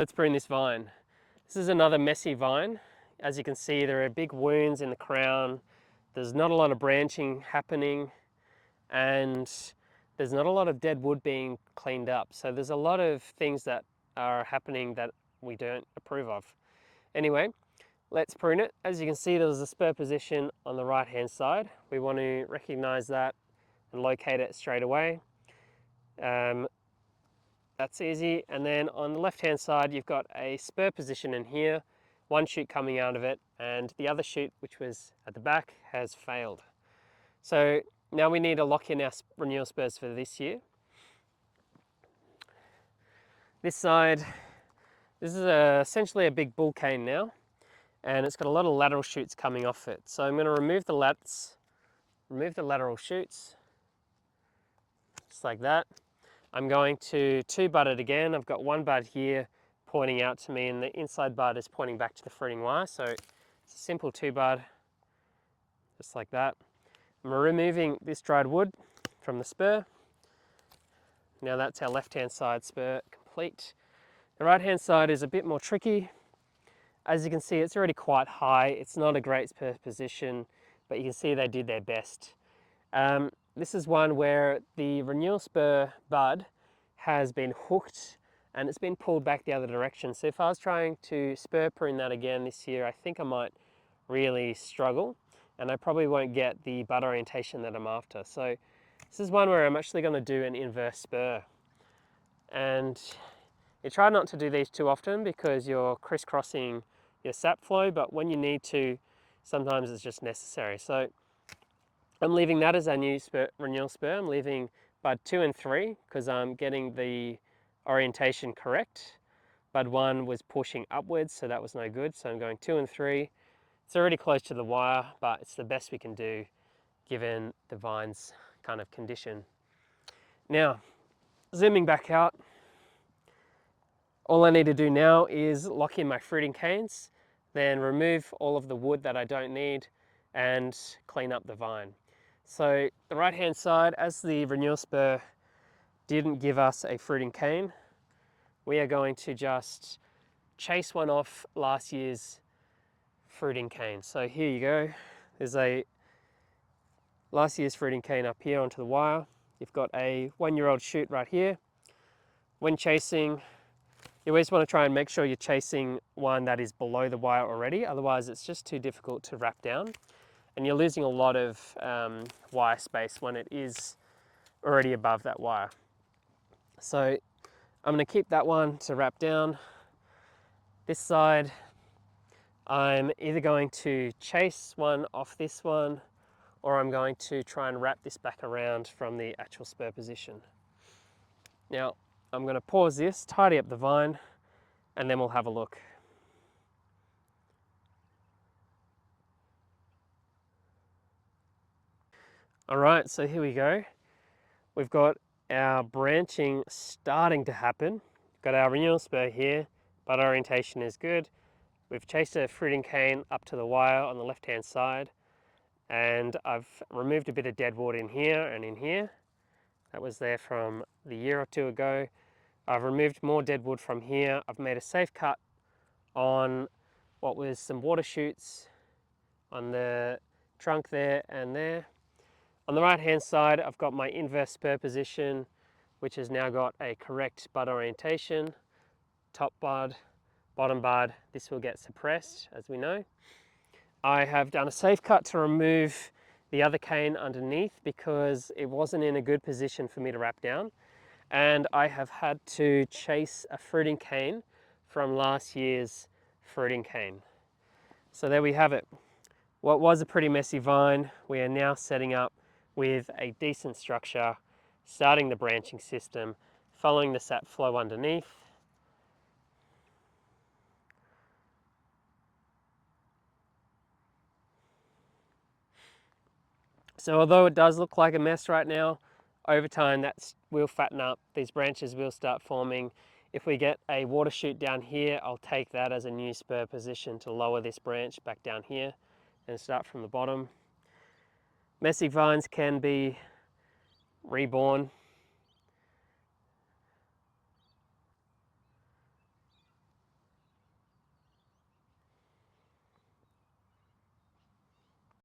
Let's prune this vine. This is another messy vine. As you can see, there are big wounds in the crown. There's not a lot of branching happening, and there's not a lot of dead wood being cleaned up. So there's a lot of things that are happening that we don't approve of. Anyway, let's prune it. As you can see, there's a spur position on the right hand side. We want to recognize that and locate it straight away. That's easy. And then on the left hand side, you've got a spur position in here, one shoot coming out of it, and the other shoot, which was at the back, has failed. So now we need to lock in our renewal spurs for this year. This side, this is essentially a big bull cane now, and it's got a lot of lateral shoots coming off it. So I'm going to remove the lateral shoots, just like that. I'm going to two bud it again. I've got one bud here pointing out to me, and the inside bud is pointing back to the fruiting wire. So it's a simple two bud, just like that. I'm removing this dried wood from the spur. Now that's our left hand side spur complete. The right hand side is a bit more tricky. As you can see, it's already quite high. It's not a great spur position, but you can see they did their best. This is one where the renewal spur bud has been hooked and it's been pulled back the other direction. So if I was trying to spur prune that again this year, I think I might really struggle, and I probably won't get the bud orientation that I'm after. So this is one where I'm actually going to do an inverse spur. And you try not to do these too often because you're crisscrossing your sap flow, but when you need to, sometimes it's just necessary. So I'm leaving that as our new renewal spur. I'm leaving bud 2 and 3 because I'm getting the orientation correct. Bud 1 was pushing upwards, so that was no good. So I'm going 2 and 3. It's already close to the wire, but it's the best we can do given the vine's kind of condition. Now, zooming back out, all I need to do now is lock in my fruiting canes, then remove all of the wood that I don't need and clean up the vine. So the right hand side, as the renewal spur didn't give us a fruiting cane, we are going to just chase one off last year's fruiting cane. So here you go. There's a last year's fruiting cane up here onto the wire. You've got a 1-year-old shoot right here. When chasing, you always want to try and make sure you're chasing one that is below the wire already, otherwise it's just too difficult to wrap down. And you're losing a lot of wire space when it is already above that wire. So I'm going to keep that one to wrap down. This side, I'm either going to chase one off this one, or I'm going to try and wrap this back around from the actual spur position. Now, I'm going to pause this, tidy up the vine, and then we'll have a look. All right, so here we go. We've got our branching starting to happen. Got our renewal spur here, bud orientation is good. We've chased a fruiting cane up to the wire on the left hand side, and I've removed a bit of dead wood in here and in here. That was there from the year or two ago. I've removed more dead wood from here. I've made a safe cut on what was some water shoots on the trunk there and there. On the right hand side, I've got my inverse spur position, which has now got a correct bud orientation. Top bud, bottom bud, this will get suppressed, as we know. I have done a safe cut to remove the other cane underneath because it wasn't in a good position for me to wrap down. And I have had to chase a fruiting cane from last year's fruiting cane. So there we have it. What was a pretty messy vine, we are now setting up with a decent structure, starting the branching system, following the sap flow underneath. So although it does look like a mess right now, over time that will fatten up, these branches will start forming. If we get a water shoot down here, I'll take that as a new spur position to lower this branch back down here and start from the bottom. Messy vines can be reborn